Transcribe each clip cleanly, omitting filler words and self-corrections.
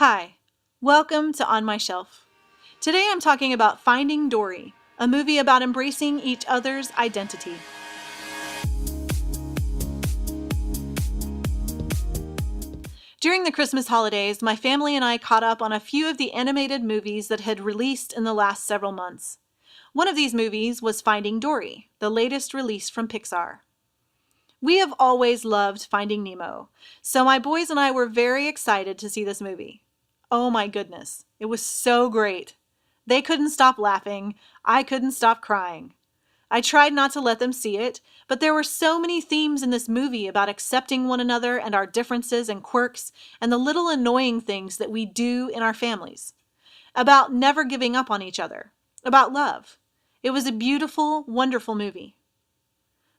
Hi, welcome to On My Shelf. Today I'm talking about Finding Dory, a movie about embracing each other's identity. During the Christmas holidays, my family and I caught up on a few of the animated movies that had released in the last several months. One of these movies was Finding Dory, the latest release from Pixar. We have always loved Finding Nemo, so my boys and I were very excited to see this movie. Oh my goodness, it was so great. They couldn't stop laughing. I couldn't stop crying. I tried not to let them see it, but there were so many themes in this movie about accepting one another and our differences and quirks and the little annoying things that we do in our families. About never giving up on each other. About love. It was a beautiful, wonderful movie.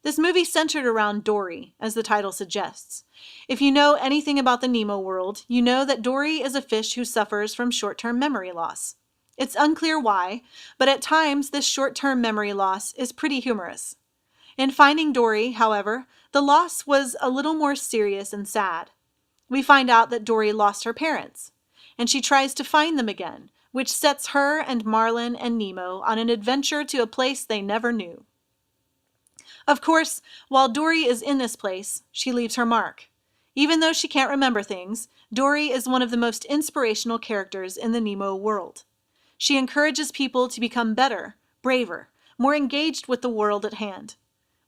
This movie centered around Dory, as the title suggests. If you know anything about the Nemo world, you know that Dory is a fish who suffers from short-term memory loss. It's unclear why, but at times this short-term memory loss is pretty humorous. In Finding Dory, however, the loss was a little more serious and sad. We find out that Dory lost her parents, and she tries to find them again, which sets her and Marlin and Nemo on an adventure to a place they never knew. Of course, while Dory is in this place, she leaves her mark. Even though she can't remember things, Dory is one of the most inspirational characters in the Nemo world. She encourages people to become better, braver, more engaged with the world at hand.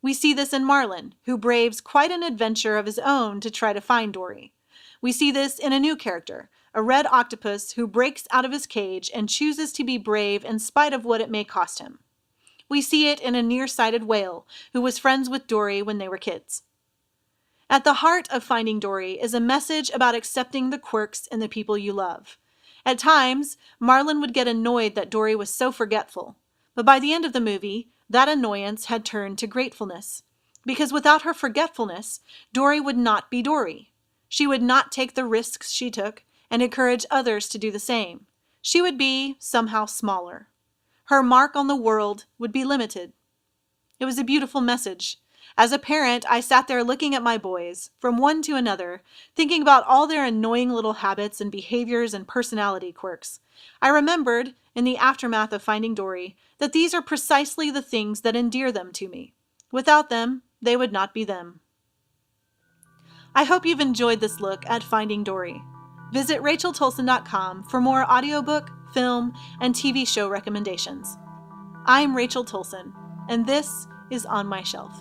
We see this in Marlin, who braves quite an adventure of his own to try to find Dory. We see this in a new character, a red octopus who breaks out of his cage and chooses to be brave in spite of what it may cost him. We see it in a nearsighted whale who was friends with Dory when they were kids. At the heart of Finding Dory is a message about accepting the quirks in the people you love. At times, Marlin would get annoyed that Dory was so forgetful, but by the end of the movie, that annoyance had turned to gratefulness. Because without her forgetfulness, Dory would not be Dory. She would not take the risks she took and encourage others to do the same. She would be somehow smaller. Her mark on the world would be limited. It was a beautiful message. As a parent, I sat there looking at my boys, from one to another, thinking about all their annoying little habits and behaviors and personality quirks. I remembered, in the aftermath of Finding Dory, that these are precisely the things that endear them to me. Without them, they would not be them. I hope you've enjoyed this look at Finding Dory. Visit racheltolson.com for more audiobook, film, and TV show recommendations. I'm Rachel Tolson, and this is On My Shelf.